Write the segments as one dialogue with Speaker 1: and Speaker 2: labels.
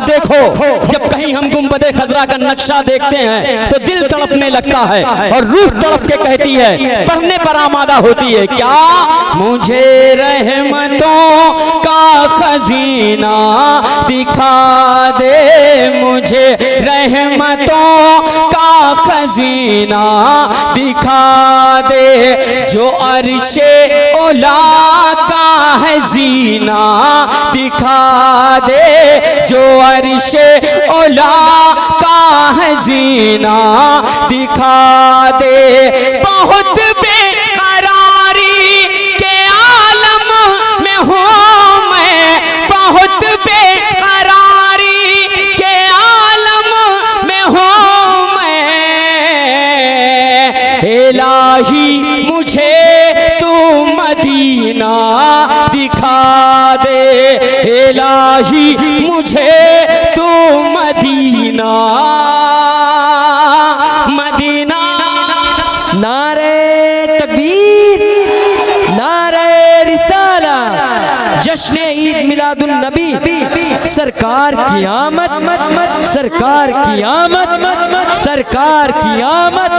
Speaker 1: देखो, जब कहीं हम गुंबदे खजरा का नक्शा देखते हैं तो दिल तड़पने लगता है और रूह तड़प के कहती है, पढ़ने पर आमादा होती है। क्या मुझे रहमतों का खजीना दिखा दे, मुझे रहमतों का खजीना दिखा दे, जो अर्शे ओला का है जीना दिखा दे, जो अर्शे ओला का है जीना दिखा दे। बहुत बेकरारी के आलम में हूँ मैं, बहुत बेकरारी के आलम में हूँ मैं, इलाही मुझे तू मदीना दिखा दे, इलाही मुझे तू मदीना मदीना। नारे तकबीर, नारे रिसाला, जश्न ईद मिलादुन नबी, सरकार की आमद, सरकार की आमद, सरकार की आमद,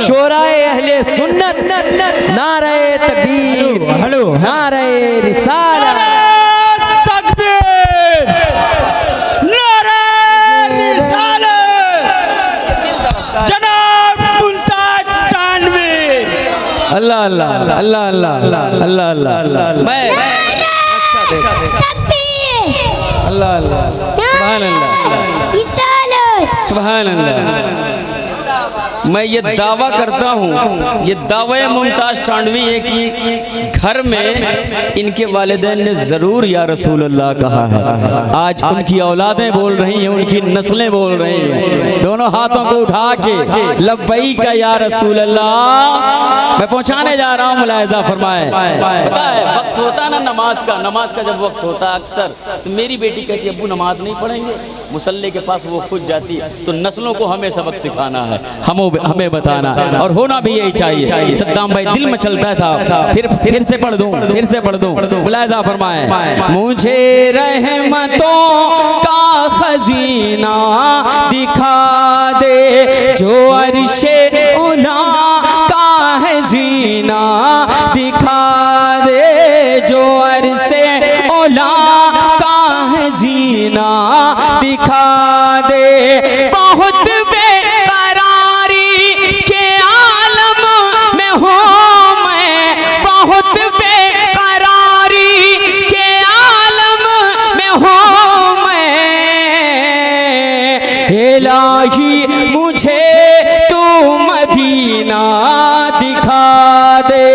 Speaker 1: शोराए अहले सुन्नत, नारे तकबीर, नारे रिसाला, तकबीर, नारे रिसाला, जनाब मुल्ताज तानवीर। अल्लाह अल्लाह अल्लाह अल्लाह अल्लाह अल्लाह। मैं अल्लाह अल्लाह, सुभान अल्लाह, सुभान अल्लाह। मैं ये दावा करता हूँ, ये दावे मुमताज तानवी है कि घर में इनके वालिदैन ने ज़रूर या रसूल अल्लाह कहा है। आज उनकी औलादें बोल रही हैं, उनकी नस्लें बोल रही हैं, दोनों हाथों को उठा के लब्बैक या रसूल अल्लाह। मैं पहुँचाने जा रहा हूँ, मुलाहिज़ा फरमाए। पता है वक्त होता है ना नमाज का, नमाज का जब वक्त होता है अक्सर तो मेरी बेटी कहती है अब्बू नमाज नहीं पढ़ेंगे, मुसल्ले के पास वो खुद जाती है। तो नस्लों को हमें सबक सिखाना है, हमें बताना है, और होना भी यही चाहिए। सद्दाम भाई दिल मचलता है साहब, फिर से पढ़ दूं, फिर से पढ़ दूं, मुलाहिज़ा फरमाए। मुझे रहमतों का खजीना दिखा दे, जो अर्शे उला का है जीना दिखा दे, जो अर्शे उला का है जीना दिखा दे। बहुत बेकरारी के आलम में हूँ मैं, बहुत बेकरारी के आलम में हूँ मैं, इलाही मुझे तू मदीना दिखा दे,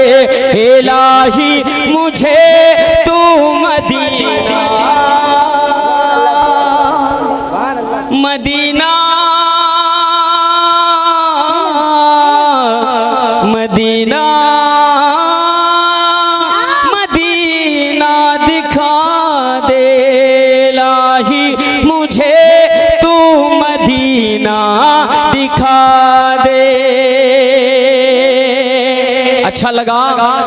Speaker 1: इलाही मुझे तू मदीना मदीना मदीना मदीना दिखा दे, इलाही मुझे तू मदीना दिखा दे। अच्छा लगा।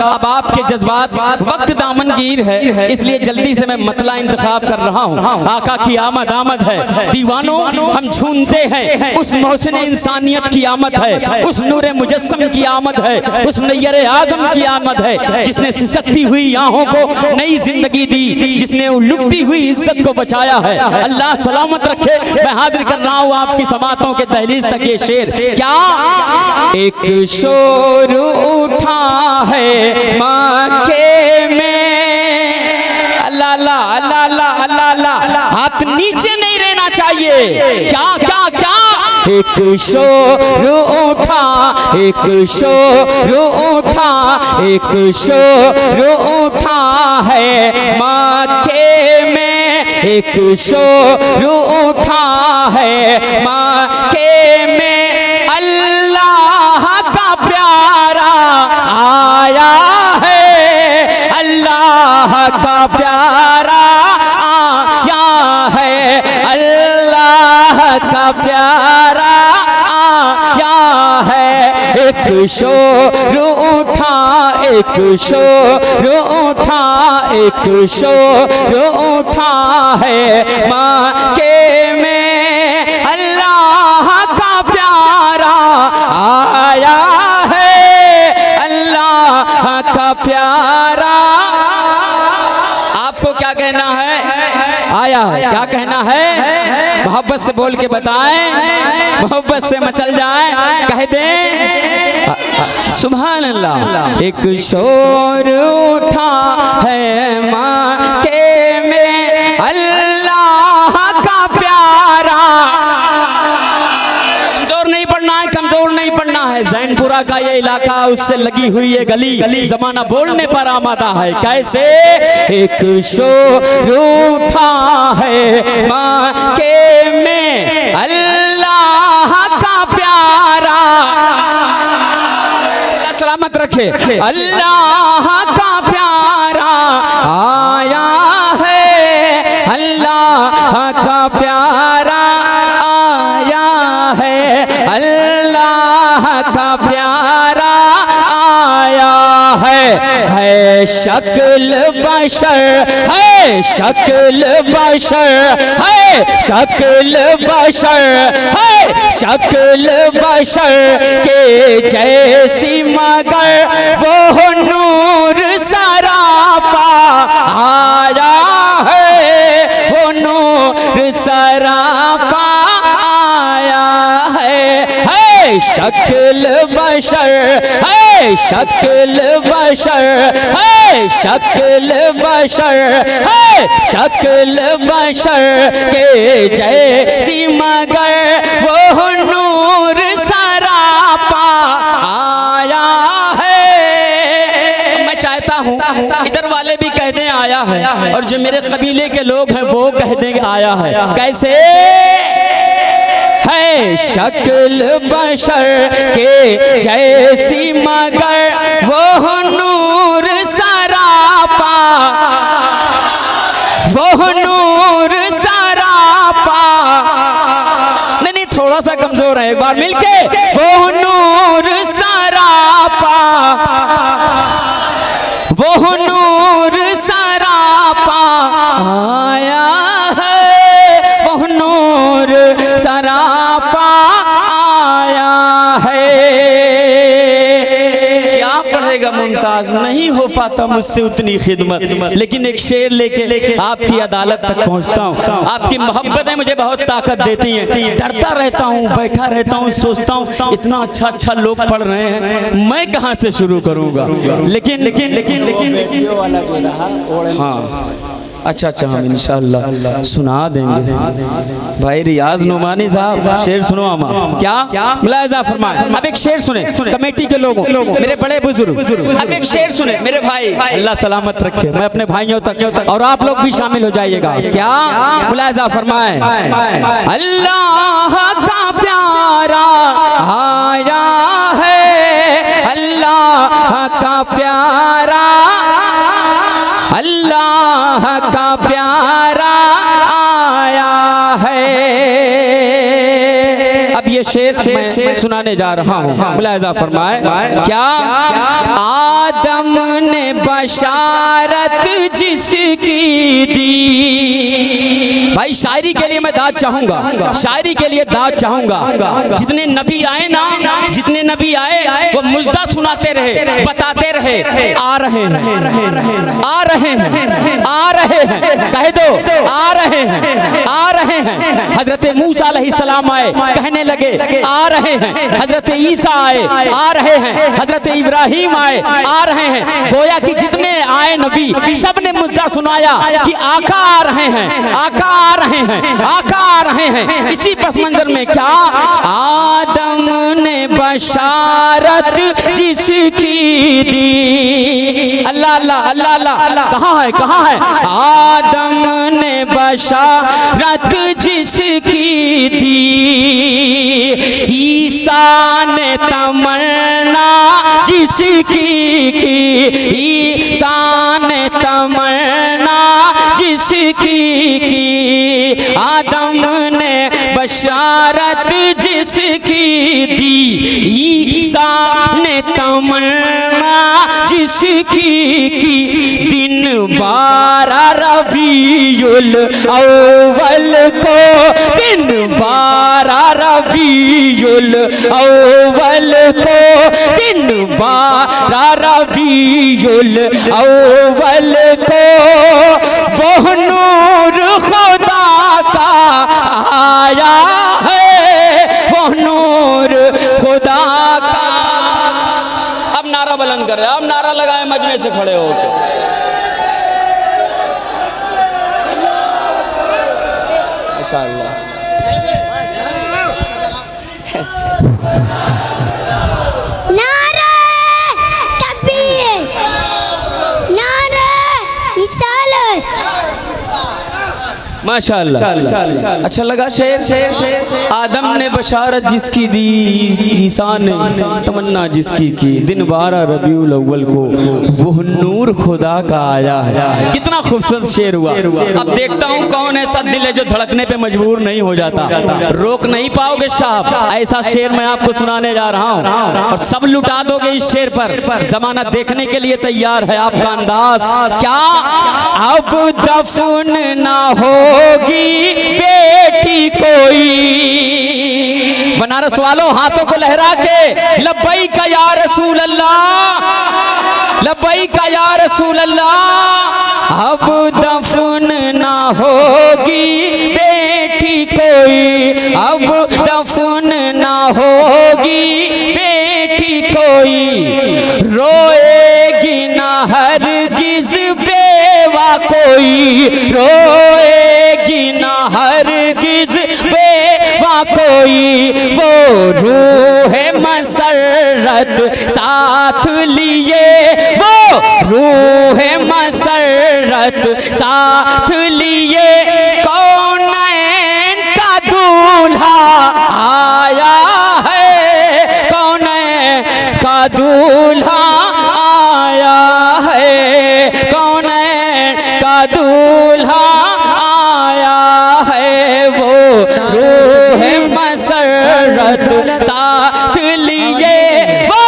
Speaker 1: अब आपके जज्बात, वक्त दामनगीर है इसलिए जल्दी से मैं मतला इंतखाब कर रहा हूँ। आका की आमद आमद है, दीवानों हम झूमते हैं, उस मोहसिन इंसानियत की आमद है, उस नूरे मुजस्सम की आमद है, उस नैयर आजम की आमद है, जिसने सिसकती हुई आहों को नई जिंदगी दी, जिसने लुटती हुई इज्जत को बचाया है। अल्लाह सलामत रखे। मैं हाजिर कर रहा हूँ आपकी समातों के दहलीज तक ये शेर। क्या एक शोर उठा है मक्के में, अल्लाह अल्लाह अल्लाह अल्लाह अल्लाह अल्लाह, हाथ नीचे नहीं रहना चाहिए। क्या क्या क्या एक शोर उठा, एक शोर उठा, एक शोर उठा है मक्के में, एक शोर उठा है मक्के में, अल्लाह का प्यारा आया है, अल्लाह का प्यारा आया है, अल्लाह का प्यारा आया है। एक शोर उठा, एक शोर उठा, एक शोर उठा है मक्के प्यारा। आपको क्या कहना है? आया क्या कहना है? मोहब्बत से बोल के बताएं, मोहब्बत से मचल जाए, कह दें सुभान अल्लाह। एक शोर उठा है माँ के में अल्लाह का प्यारा। कमजोर नहीं पढ़ना है, कमजोर नहीं पढ़ना है। जैनपुरा का ये इलाका, उससे लगी हुई ये गली, जमाना बोलने पर आमादा है। कैसे? एक शोर उठा है माँ के में अल्लाह का प्यारा। सलामत रखे। अल्लाह का प्यारा आया है, अल्लाह का प्यारा आया है, अल्लाह का प्यारा आया है शक्ल बशर है, शक्ल बशर है, शक्ल बशर है, शक्ल बशर के जैसी मगर वो नूर सरापा आया है, वो नूर सरापा आया है शक्ल बशर है, शक्ल बशर है, शक्ल बशर है, शक्ल बशर के जैसी मगर वो नूर सरापा आया है। मैं चाहता हूँ इधर वाले भी कह दें आया है, और जो मेरे कबीले के लोग हैं वो कह देंगे आया है। कैसे? है शक्ल बशर के जैसी मगर वो नूर सरापा, वो नूर सरापा। नहीं, थोड़ा सा कमजोर है, एक बार मिलके। वो नूर सरापा, वो नूर सरापा आया है, वो नूर सरापा आया है। क्या पढ़ेगा मुमताज, नहीं हो पाता मुझसे उतनी खिदमत, लेकिन एक शेर लेके आपकी अदालत तक पहुंचता हूँ। आपकी मोहब्बतें मुझे बहुत ताकत देती हैं। डरता रहता हूँ, बैठा रहता हूँ, सोचता हूँ इतना अच्छा अच्छा लोग पढ़ रहे हैं, मैं कहाँ से शुरू करूँगा। लेकिन हाँ, अच्छा अच्छा, हम इंशाअल्लाह सुना देंगे। भाई रियाज नुमानी साहब शेर सुनो हम। क्या मुलाहिजा फरमाए। अब एक शेर सुने कमेटी के लोगों, मेरे बड़े बुजुर्ग। अब एक शेर सुने मेरे भाई, अल्लाह सलामत रखे, मैं अपने भाइयों तक और आप लोग भी शामिल हो जाइएगा। क्या मुलाहिजा फरमाए। अल्लाह का प्यारा आया है, अल्लाह का प्यारा, अल्लाह का प्यारा आया है। अब ये शेर मैं सुनाने जा रहा हूँ, मुलाहिजा फरमाए। क्या? आदम ने बशारत जिसकी दी। भाई शायरी के लिए मैं दाद चाहूंगा, शायरी के लिए दाद चाहूंगा। जितने नबी आए ना, जितने नबी आए वो मुजदा सुनाते रहे, बताते रहे आ रहे हैं, आ रहे हैं, आ रहे हैं, कह दो आ रहे हैं, आ रहे हैं। हजरत मूसा अलैहिस्सलाम आए, कहने लगे आ रहे हैं। हजरत ईसा आए, आ रहे हैं। हजरत इब्राहिम आए, आ रहे हैं। गोया कि जितने आए नबी सब ने मुद्दा सुनाया कि आका आ रहे हैं, आका आ रहे हैं, आका आ रहे हैं। इसी पस मंजर में क्या आदम ने बशारत जिसकी दी। अल्लाह अल्लाह अल्लाह अल्लाह, कहाँ है, कहाँ है? आदम ने बशारत जिसकी दी, ईसा ने तमन्ना जिसकी की, ईसा ने तमन्ना जिसकी की, आदम ने बशारत जिसकी दी, ईसा ने तमन्ना जिसकी की। दिन 12 रबीउल अव्वल को, दिन 12 रबीउल रबीउल अव्वल को, दिन 12 रबीउल अव्वल को वो नूर खुदा का आया है, वो नूर खुदा का। अब नारा बुलंद कर रहे हैं, अब नारा लगाए मजमे से खड़े होकर। माशाअल्लाह।
Speaker 2: नारा तकबीर, नारा रिसालत।
Speaker 1: माशाअल्लाह। अच्छा लगा शेर। आदम ने बशारत जिसकी दी, ईसा ने तमन्ना जिसकी की, दिन 12 रबीउल अव्वल को वो नूर खुदा का आया है। कितना खूबसूरत शेर हुआ। अब देखता हूँ कौन ऐसा दिल है जो धड़कने पे मजबूर नहीं हो जाता। रोक नहीं पाओगे साहब, ऐसा शेर मैं आपको सुनाने जा रहा हूँ और सब लुटा दोगे इस शेर पर। जमाना देखने के लिए तैयार है आपका अंदाज क्या। अब दफन ना होगी बेटी कोई, बनारस वालों हाथों को लहरा के लब्बैक या रसूल अल्लाह, लब्बैक या रसूल अल्लाह। अब दफन ना होगी बेटी कोई, अब दफन ना होगी बेटी कोई, रोएगी ना हरगिज़ बेवा कोई, रोएगी ना हरगिज़ बेवा कोई, वो रूह मसरत साथ लिए, वो रूह मसरत साथ लिए, कौनैन का दूल्हा आया है, कौनैन का दूल्हा आया है, कौनैन का दूल्हा आया है, वो रूह मसरत साथ लिए, वो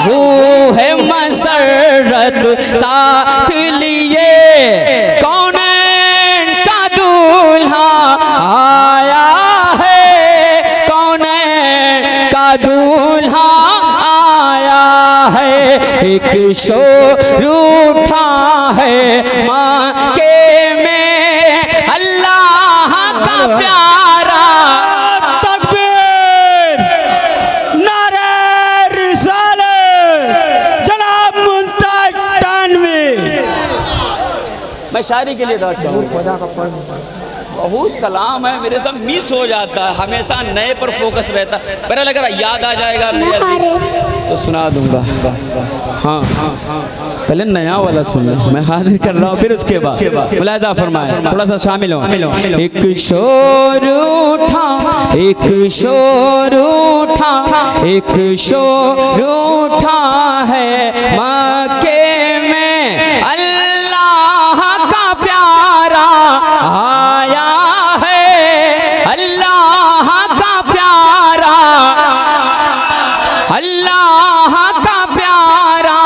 Speaker 1: रूह मसरत साथ लिए, कौनैन का दूल्हा आया है, कौनैन का दूल्हा आया है। एक शोर उठा है माँ के में, अल्लाह का प्यारा।
Speaker 3: तकबीर, नारे रिसालत, जनाब मुमताज तानवी।
Speaker 1: मैं शायरी के लिए दाद चाहूँगा। बहुत कलाम है, मेरे साथ मिस हो जाता है, हमेशा नए पर फोकस रहता है। पहले लग रहा याद आ जाएगा नया तो सुना दूंगा। हाँ पहले नया वाला सुन लो, मैं हाजिर कर रहा हूँ, फिर उसके बाद मुलाजा फरमाए, थोड़ा सा शामिल हो। एक शोर उठा, एक शोर उठा, एक शोर उठा है मक्के में, अल्लाह का प्यारा आया है, अल्लाह का प्यारा, अल्लाह का प्यारा।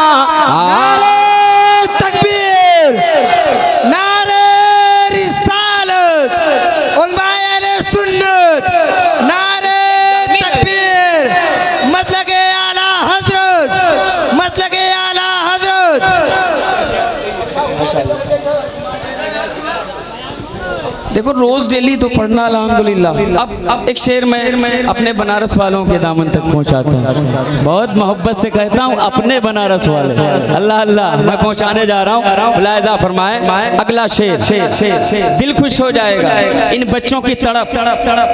Speaker 3: नारे तकबीर, नारे रिसालत, उलमाए अहले सुन्नत, नारे तकबीर, मसलके आला हजरत, मसलके आला हजरत।
Speaker 1: देखो रोज डेली तो पढ़ना अल्हम्दुलिल्लाह। अब एक शेर मैं अपने बनारस वालों के दामन तक पहुंचाता हूँ, बहुत मोहब्बत से कहता हूँ अपने बनारस वाले, अल्लाह अल्लाह मैं पहुंचाने जा रहा हूँ। मुलाहिज़ा फरमाए अगला शेर, दिल खुश हो जाएगा इन बच्चों की तड़प।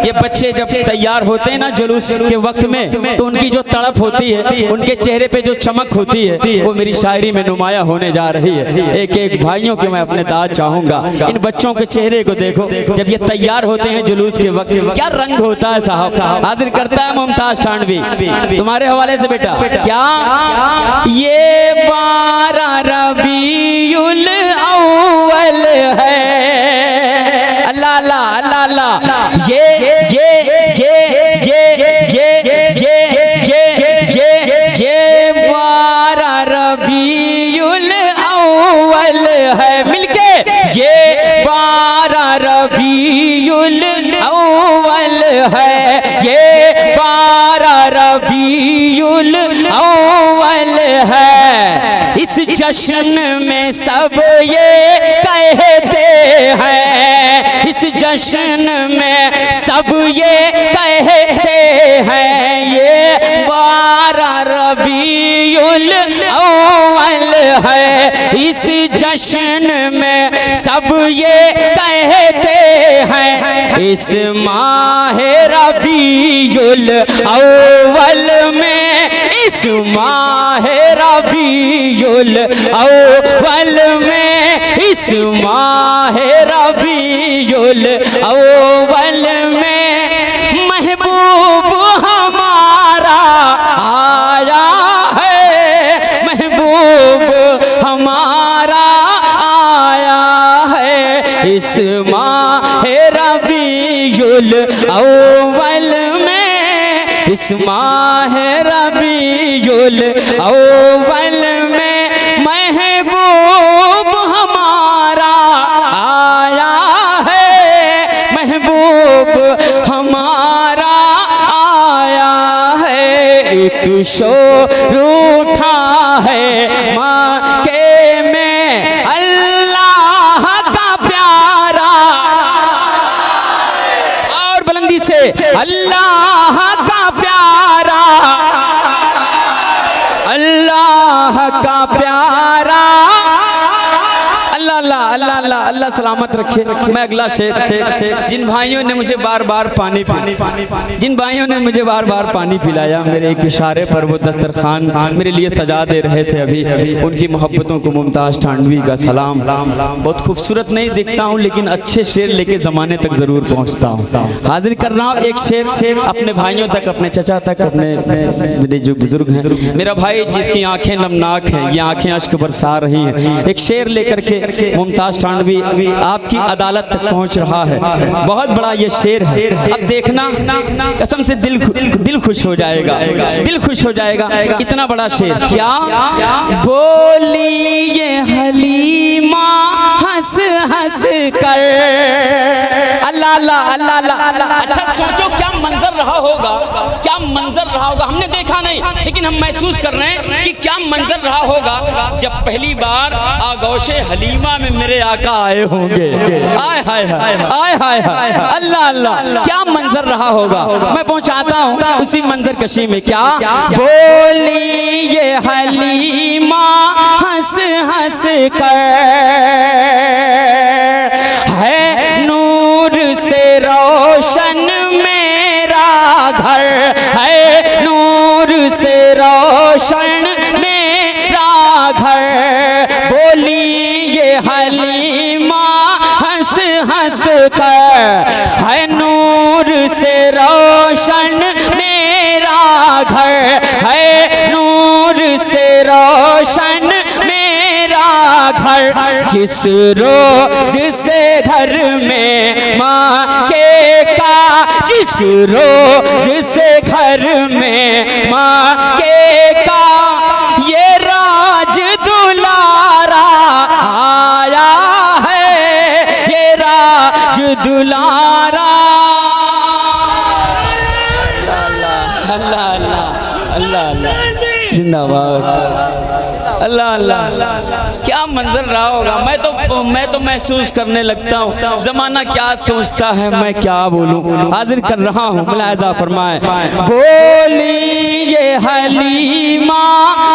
Speaker 1: ये बच्चे जब तैयार होते हैं ना जुलूस के वक्त में, तो उनकी जो तड़प होती है, उनके चेहरे पे जो चमक होती है, वो मेरी शायरी में नुमाया होने जा रही है। एक एक भाइयों के मैं अपने दाद चाहूंगा। इन बच्चों के चेहरे को देखो जब ये तैयार होते हैं जुलूस के वक्त, क्या रंग होता है साहब। हाजिर करता है मुमताज तानवी तुम्हारे हवाले से बेटा। क्या ये 12 रबीउल अव्वल है, अल्लाह अल्लाह अल्लाह अल्लाह, ये ये ये ये ये ये ये ये 12 रबीउल अव्वल है, मिलके ये 12 रबीउल अव्वल है, ये 12 रबीउल अव्वल है, इस जश्न में सब ये कहते हैं, इस जश्न में सब ये कहते हैं, ये 12 रबीउल अव्वल है, इस जश्न में सब ये कहते हैं, इस माह रबीउल अव्वल में, इस माह रबीउल अव्वल में, इस माह रबीउल अव्वल में महबूब हमारा आया है, महबूब हमारा आया है, इस माह रबीउल अव्वल में, इस माह रबीउल अव्वल में महबूब हमारा आया है, महबूब हमारा आया है। एक शोर उठा है मक्के में अल्लाह का प्यारा, और बुलंदी से अल्लाह का प्यारा, अल्लाह का प्यारा। अल्लाह अल्लाह अल्लाह अल्लाह अल्लाह सलामत रखे। मैं अगला शेर, जिन भाइयों ने मुझे बार बार पानी जिन भाइयों ने मुझे बार बार पानी पिलाया, मेरे एक इशारे पर वो दस्तरखान मेरे लिए सजा दे रहे थे अभी, उनकी मोहब्बतों को मुमताज़ ठानवी का सलाम। बहुत खूबसूरत नहीं दिखता हूँ, लेकिन अच्छे शेर लेके ज़माने तक ज़रूर पहुँचता हूँ। हाजिर कर रहा हूँ एक शेर अपने भाइयों तक, अपने चचा तक, अपने मेरे जो बुजुर्ग हैं, मेरा भाई जिसकी आंखें नमनाक हैं, ये आंखें अश्क बरसा रही हैं, एक शेर लेकर के मुमताज़ ठानवी आपकी अदालत तक पहुंच रहा है। बहुत बड़ा ये शेर है, अब देखना, कसम से दिल खुश हो जाएगा, दिल खुश हो जाएगा। इतना बड़ा शेर, क्या बोली ये हलीमा हंस हंस कर, अल्लाह अल्लाह अल्लाह अल्लाह। अच्छा सोचो क्या मंजर रहा होगा, क्या मंजर रहा होगा, हमने देखा नहीं लेकिन हम महसूस कर रहे हैं कि क्या मंजर रहा होगा जब पहली बार आगोशे हलीमा में मेरे आका आए होंगे। आय हाय हाय, आय हाय हाय, अल्लाह अल्लाह, क्या मंजर रहा होगा। मैं पहुंचाता हूं उसी मंजर कशी में, क्या बोली ये हलीमा हंस हंस कर, है नूर से रोशन मेरा घर, है नूर से रोशन मेरा घर, बोली ये हलीमा हंस हंस कर, है नूर से रोशन मेरा घर, है नूर से रोशन मेरा घर, जिस रोज से घर में माँ के का, जिस रोज से घर में माँ के का, ये राज दुलारा आया है, ये राज दुलारा। अल्लाह अल्लाह अल्लाह अल्लाह अल्लाह, जिंदाबाद, अल्लाह अल्लाह। क्या मंजर रहा होगा। मैं तो महसूस करने लगता हूँ जमाना क्या सोचता है, मैं क्या बोलूँ। हाजिर कर रहा हूँ, मुलाहिजा फरमाए, बोली ये हलीमा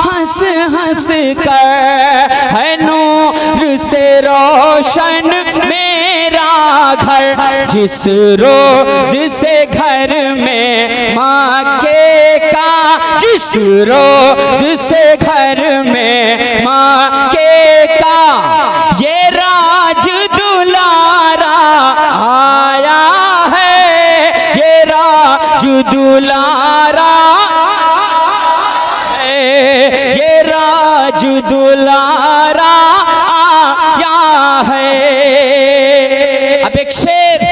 Speaker 1: हंस हंस कर, है नूर से रोशन मेरा घर, जिस रोज से घर में माँ के का, जिस रोज से घर में माँ के का, ये राज दुलारा आया है, ये राज दुलारा है, ये राज दुलारा आया है। अब एक शेर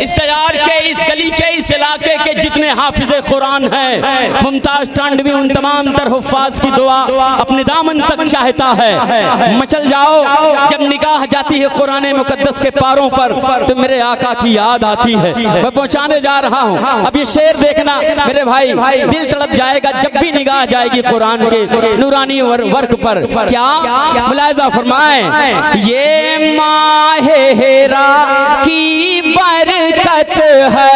Speaker 1: इस तैयार के, इस गली के, इस इलाके के जितने हाफिज़े कुरान है। मुमताज टांडवी उन तमाम तर हुफ्फाज की दुआ अपने दामन तक चाहता है। मचल जाओ जब निगाह जाती है कुरान मुकद्दस के पारों पर तो मेरे आका की याद आती है। मैं पहुंचाने जा रहा हूं। अब ये शेर देखना मेरे भाई, दिल तड़प जाएगा जब भी निगाह जाएगी कुरान के नूरानी वर्क पर। क्या मुलाहिजा फरमाएं, ये माहे हेरा की बरकत है,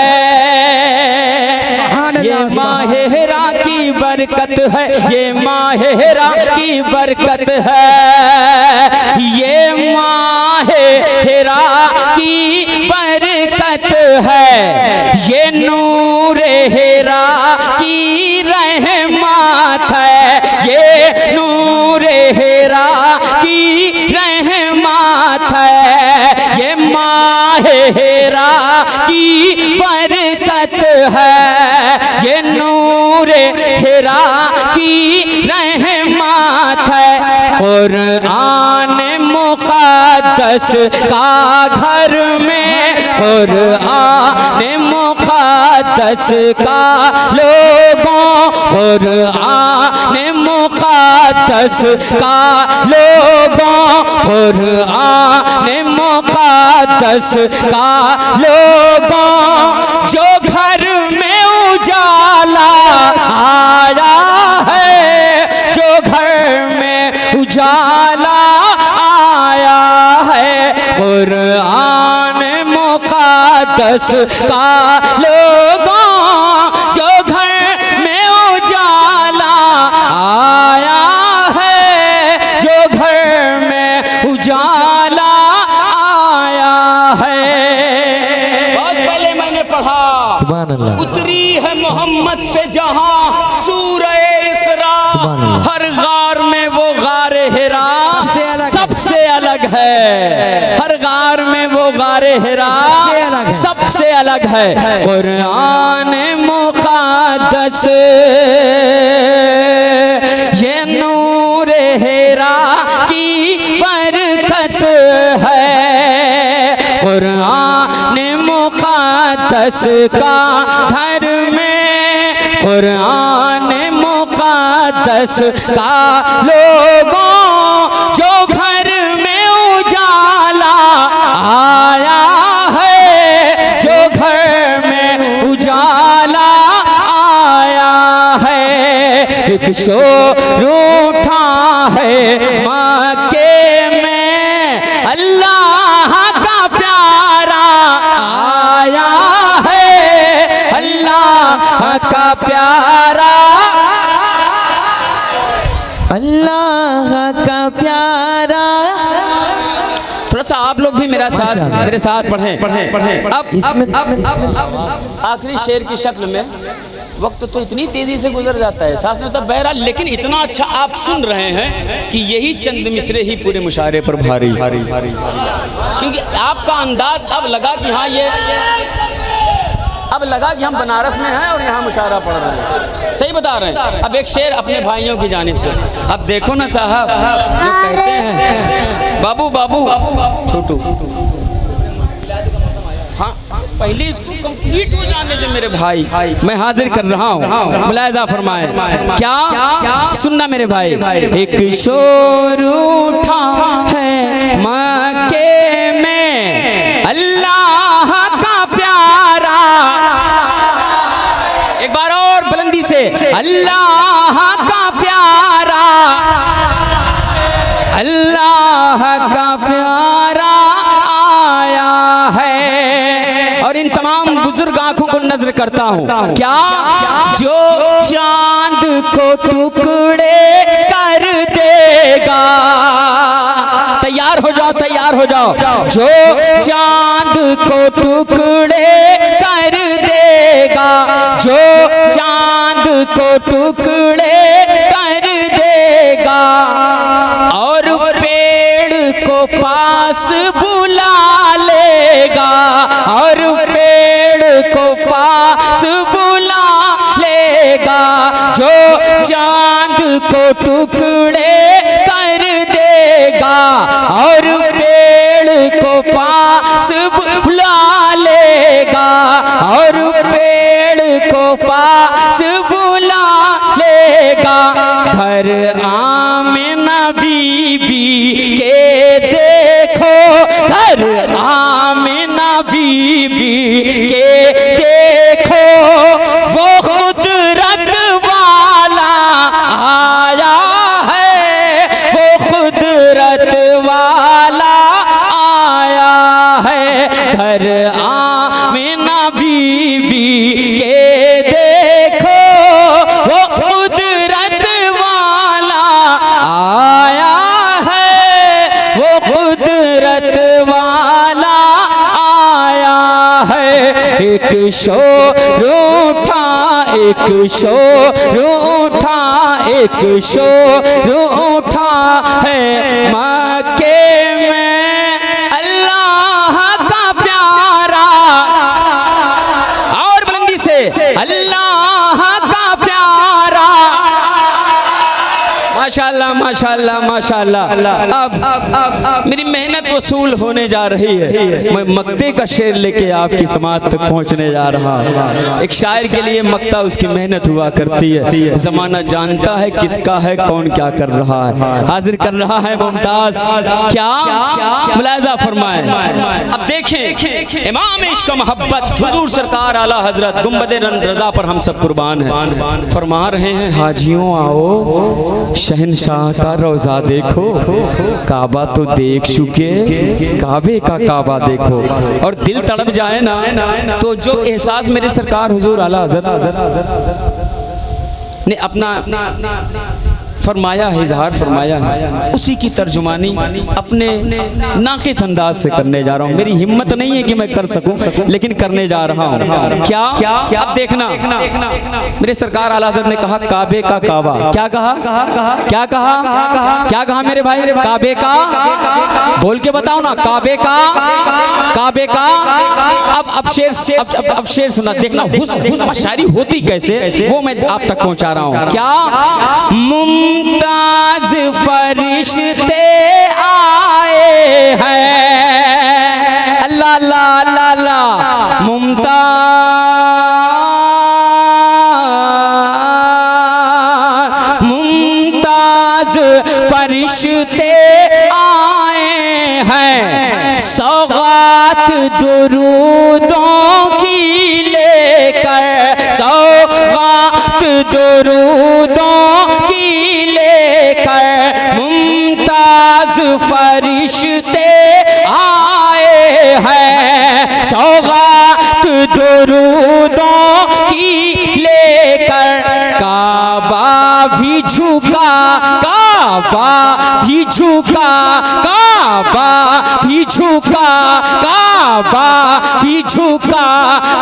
Speaker 1: ये माहे हेरा की बरकत है, ये माहे हेरा की बरकत है, ये माहे हेरा की बरकत है, ये नूरे हेरा की रहमत है, ये नूरे हेरा की रहमत है, ये माहे हेरा की बरकत है, ये नूरे हेरा की रहमत है। कुरान मुक़द्दस का घर में, कुरान मुक़द्दस का लोगों, कुरान मुक़द्दस का लोगों, कुरान मुक़द्दस का लोगों, जो घर में उजाला आया है, जो घर में उजाला आया है, कुरान मुक़द्दस का लोगों, जो घर में उजाला आया है, जो घर में उजाला आया है। बहुत पहले मैंने पढ़ा,
Speaker 3: सुभान अल्लाह,
Speaker 1: उतरी है मोहम्मद पे जहां सूरह इक़रा, हर गार में वो गारे हिरा सबसे अलग है, हर गार में वो गारे हिरा सबसे अलग है। कुरान मुक़द्दस ये नूरे हिरा की बरकत है, कुरान मुक़द्दस का घर में, कुरान मुक़द्दस का लोगों, जो घर में उजाला आया है, जो घर में उजाला आया है। एक शोर उठा है मक्के में, अल्लाह का प्यारा आया है, अल्लाह का प्यारा, अल्लाह का प्यारा। थोड़ा सा आप लोग भी मेरे साथ पढ़ें। अब इसमें आखिरी शेर की शक्ल में वक्त तो इतनी तेजी से गुजर जाता है, सांस नहीं होता बहरहाल, लेकिन इतना अच्छा आप सुन रहे हैं कि यही चंद मिसरे ही पूरे मुशायरे पर भारी, क्योंकि आपका अंदाज अब लगा कि हाँ ये अब लगा कि हम बनारस में हैं और यहाँ मुशायरा पढ़ रहे हैं। सही बता रहे हैं। अब एक शेर अपने भाइयों की जानिब से। अब देखो ना साहब, जो कहते हैं बाबू बाबू छोटू, हाँ पहले इसको कंप्लीट हो जाने दे मेरे भाई, मैं हाजिर कर रहा हूँ, मुलाहिजा फरमाए। क्या सुनना मेरे भाई, एक शोर उठा है मक्के में, अल्लाह का प्यारा, एक बार और बुलंदी से, अल्लाह का प्यारा, अल्लाह का प्यारा आया है। और इन तमाम बुजुर्ग आंखों को नजर करता हूँ, क्या जो चांद को टुकड़े कर देगा, तैयार हो जाओ, तैयार हो जाओ, जो चांद को टुकड़े कर देगा, जो चांद को टुकड़े कर देगा, और पेड़ को पास बुला लेगा, और पेड़ को पास बुला लेगा, जो चांद को टुकड़े कर देगा, और पेड़ को पास बुला लेगा, और पेड़ को पास घर आमिना बीबी के देखो, घर आमिना बीबी के देखो, वो खुदरत वाला आया है, वो खुदरत वाला आया है। घर आमिना बीबी के देखो, वो खुदरत वाला आया है, वो खुदरत वाला आया है। एक शोर उठा, एक शोर उठा, एक शोर उठा है मक्के में अल्लाह का प्यारा, और बुलंदी से अल्लाह का प्यारा। माशाअल्लाह माशाअल्लाह माशाअल्लाह। अब मेरी मेहनत वसूल होने जा रही है। मैं मक्ते का शेर लेके आपकी समात तक पहुंचने जा रहा हूं। एक शायर के लिए मक्ता उसकी मेहनत हुआ करती है। जमाना जानता है किसका है, कौन क्या कर रहा है। हाजिर कर रहा है मुमताज, क्या मुलाहिजा फरमाए। अब देखें इमाम इश्क मोहब्बत हुजूर सरकार आला हजरत गुंबद रजा पर हम सब कुर्बान हैं। फरमा रहे हैं हाजियों आओ शहनशाह का रोजा देखो, काबा तो देख चुके, काबे का काबा देखो। और दिल तड़प जाए ना तो जो एहसास मेरे सरकार हुजूर आला हज़रत ने अपना फरमाया है, इजहार फरमाया है, उसी की तर्जुमानी अपने नाकिस अंदाज से करने जा रहा हूँ। मेरी हिम्मत नहीं है कि मैं कर सकूं, लेकिन करने जा रहा हूँ। क्या अब देखना, मेरे सरकार आला हज़रत ने कहा काबे का काबा, क्या कहा, क्या कहा, क्या कहा मेरे भाई, काबे का, बोल के बताओ ना, काबे का, काबे का। अब शेर सुना, देखना हुस्न शायरी होती कैसे, वो मैं आप तक पहुंचा रहा हूँ। क्या मुमताज फरिश्ते आए हैं, अल्लाह ला ला ला, मुमताज फरिश्ते आए हैं, सौगात दुरूदों की लेकर, सौगात दुरूदों की लेकर, मुमताज फरिश्ते आए हैं, सौगात दुरूदों की लेकर। काबा भी झुका, काबा भी झुका, काबा भी झुका, काबा भी झुका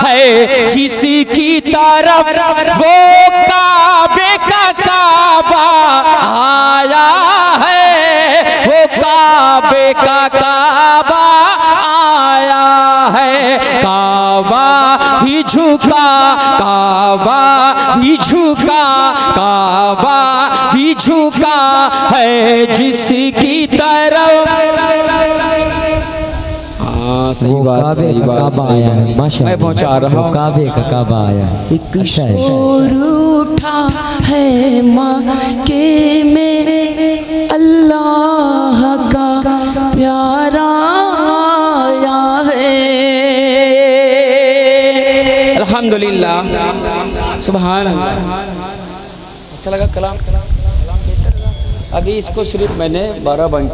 Speaker 1: है जिसकी तरफ वो काबे का काबा आया है, वो काबे का काबा आया है। काबा भी झुका, काबा भी झुका, काबा भी झुका है जिसकी तरफ। सही बात, सही बात, आया है। मैं पहुंचा रहा हूँ, काबे का काबा आया। एक शोर उठा है मक्के में अल्लाह का प्यारा आया है। अल्हम्दुलिल्लाह, सुभान अल्लाह। अच्छा लगा कलाम, अभी इसको सिर्फ मैंने 12 बंद